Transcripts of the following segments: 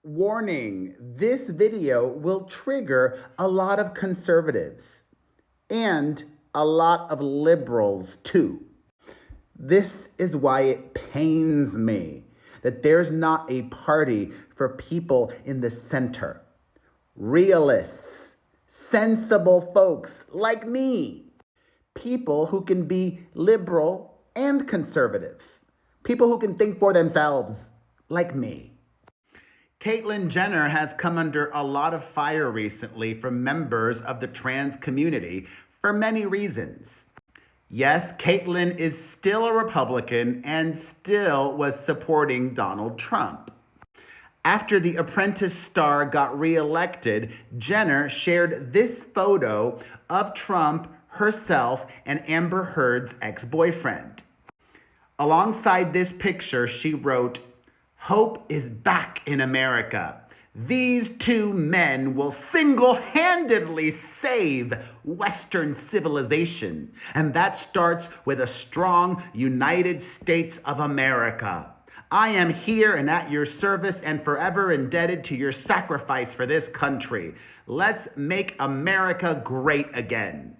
Warning, this video will trigger a lot of conservatives and a lot of liberals too. This is why it pains me that there's not a party for people in the center. Realists, sensible folks like me. People who can be liberal and conservative. People who can think for themselves like me. Caitlyn Jenner has come under a lot of fire recently from members of the trans community for many reasons. Yes, Caitlyn is still a Republican and still was supporting Donald Trump. After the Apprentice star got reelected, Jenner shared this photo of Trump, herself, and Amber Heard's ex-boyfriend. Alongside this picture, she wrote, "Hope is back in America. These two men will single-handedly save Western civilization. And that starts with a strong United States of America. I am here and at your service and forever indebted to your sacrifice for this country. Let's make America great again."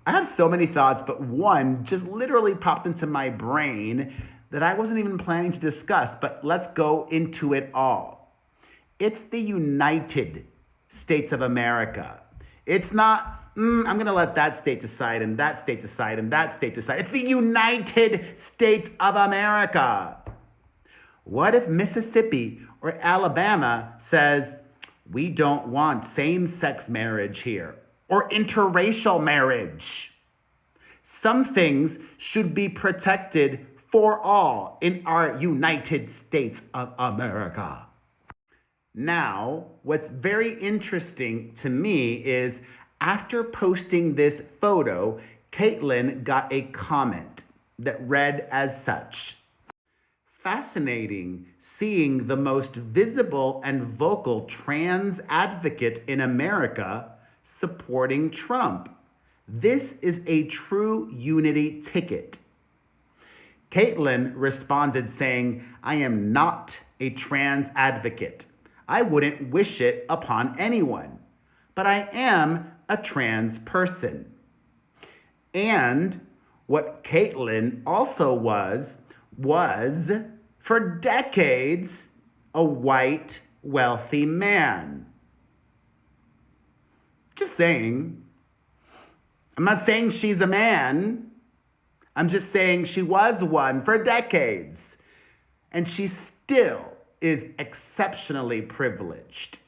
I have so many thoughts, but one just literally popped into my brain that I wasn't even planning to discuss, but let's go into it all. It's the United States of America. It's not, I'm going to let that state decide and that state decide and that state decide. It's the United States of America. What if Mississippi or Alabama says, we don't want same-sex marriage here or interracial marriage? Some things should be protected for all in our United States of America. Now, what's very interesting to me is after posting this photo, Caitlyn got a comment that read as such: "Fascinating seeing the most visible and vocal trans advocate in America supporting Trump. This is a true unity ticket." Caitlyn responded saying, "I am not a trans advocate. I wouldn't wish it upon anyone, but I am a trans person." And what Caitlyn also was for decades a white, wealthy man. Just saying. I'm not saying she's a man. I'm just saying she was one for decades. And she still is exceptionally privileged.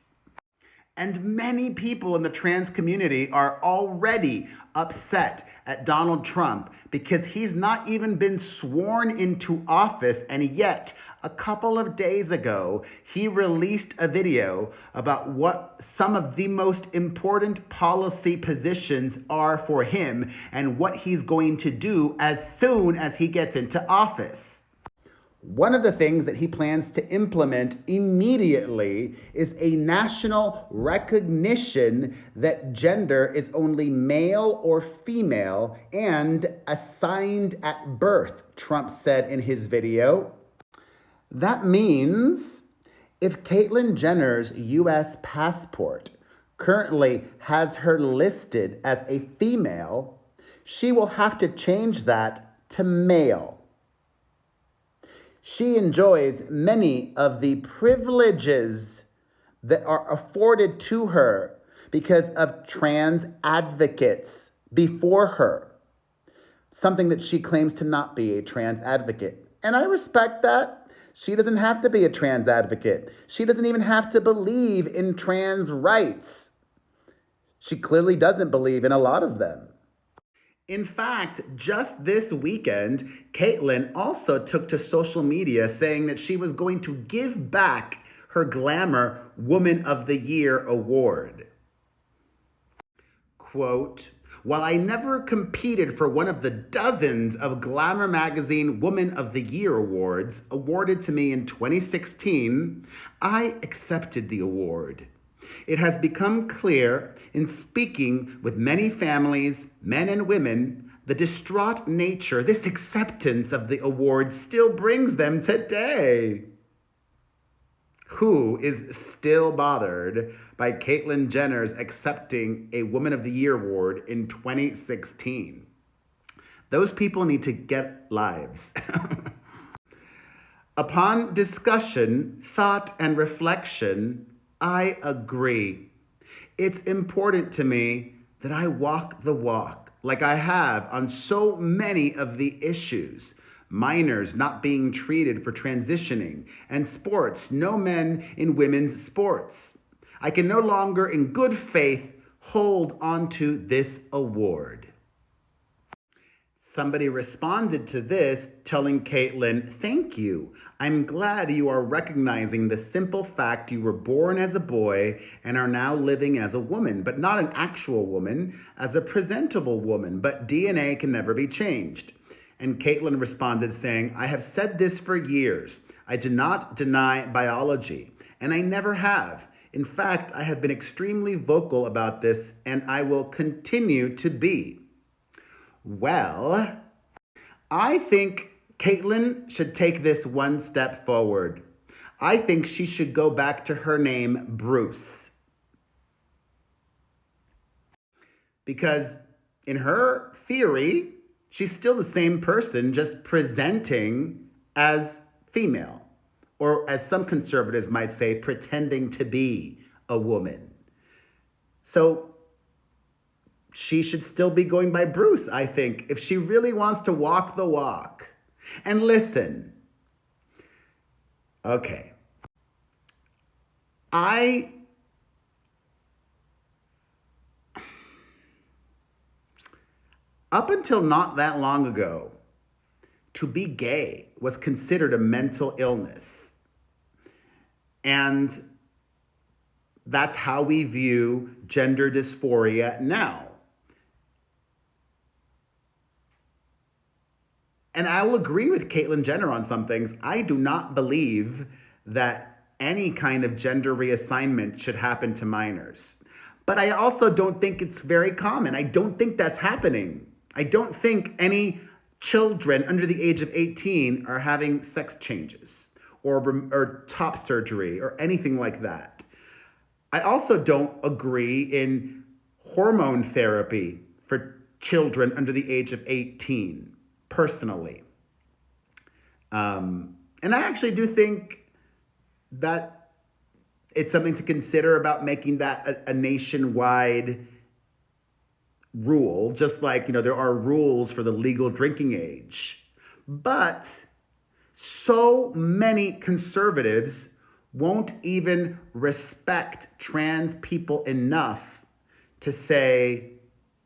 And many people in the trans community are already upset at Donald Trump because he's not even been sworn into office, and yet a couple of days ago, he released a video about what some of the most important policy positions are for him and what he's going to do as soon as he gets into office. One of the things that he plans to implement immediately is a national recognition that gender is only male or female and assigned at birth, Trump said in his video. That means if Caitlyn Jenner's U.S. passport currently has her listed as a female, she will have to change that to male. She enjoys many of the privileges that are afforded to her because of trans advocates before her, something that she claims to not be a trans advocate. And I respect that. She doesn't have to be a trans advocate. She doesn't even have to believe in trans rights. She clearly doesn't believe in a lot of them. In fact, just this weekend, Caitlyn also took to social media saying that she was going to give back her Glamour Woman of the Year award. Quote, "While I never competed for one of the dozens of Glamour magazine Woman of the Year awards awarded to me in 2016, I accepted the award. It has become clear in speaking with many families, men and women, the distraught nature this acceptance of the award still brings them today." Who is still bothered by Caitlyn Jenner's accepting a Woman of the Year award in 2016? Those people need to get lives. Upon discussion, thought, and reflection, I agree. It's important to me that I walk the walk, like I have on so many of the issues. Minors not being treated for transitioning, and sports, no men in women's sports. I can no longer, in good faith, hold onto this award. Somebody responded to this telling Caitlyn, "Thank you. I'm glad you are recognizing the simple fact you were born as a boy and are now living as a woman, but not an actual woman, as a presentable woman, but DNA can never be changed." And Caitlyn responded saying, "I have said this for years. I do not deny biology, and I never have. In fact, I have been extremely vocal about this, and I will continue to be." Well, I think Caitlyn should take this one step forward. I think she should go back to her name, Bruce. Because in her theory, she's still the same person, just presenting as female. Or as some conservatives might say, pretending to be a woman. So she should still be going by Bruce, I think, if she really wants to walk the walk. And listen, okay, up until not that long ago, to be gay was considered a mental illness. And that's how we view gender dysphoria now. And I will agree with Caitlyn Jenner on some things. I do not believe that any kind of gender reassignment should happen to minors. But I also don't think it's very common. I don't think that's happening. I don't think any children under the age of 18 are having sex changes or top surgery or anything like that. I also don't agree in hormone therapy for children under the age of 18. Personally. And I actually do think that it's something to consider about making that a nationwide rule, just like, there are rules for the legal drinking age. But so many conservatives won't even respect trans people enough to say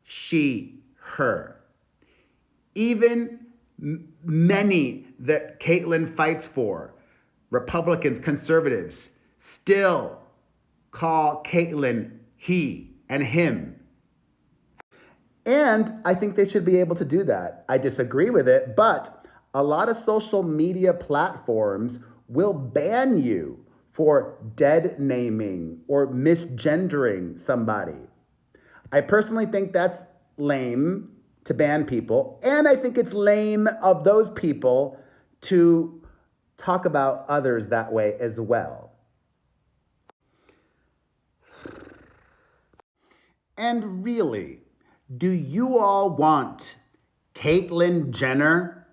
she, her. Even many that Caitlyn fights for, Republicans, conservatives, still call Caitlyn he and him. And I think they should be able to do that. I disagree with it, but a lot of social media platforms will ban you for dead naming or misgendering somebody. I personally think that's lame to ban people, and I think it's lame of those people to talk about others that way as well. And really, do you all want Caitlyn Jenner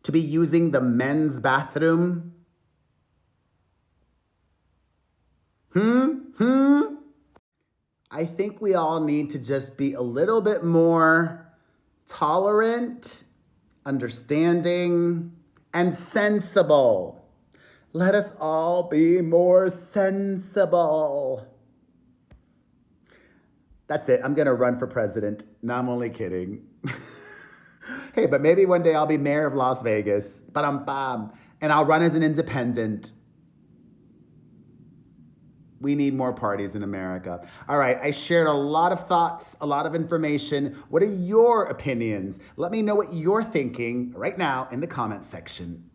to be using the men's bathroom? I think we all need to just be a little bit more tolerant, understanding, and sensible. Let us all be more sensible. That's it. I'm going to run for president. No, I'm only kidding. Hey, but maybe one day I'll be mayor of Las Vegas. Ba-dum-bam. And I'll run as an independent. We need more parties in America. All right, I shared a lot of thoughts, a lot of information. What are your opinions? Let me know what you're thinking right now in the comments section.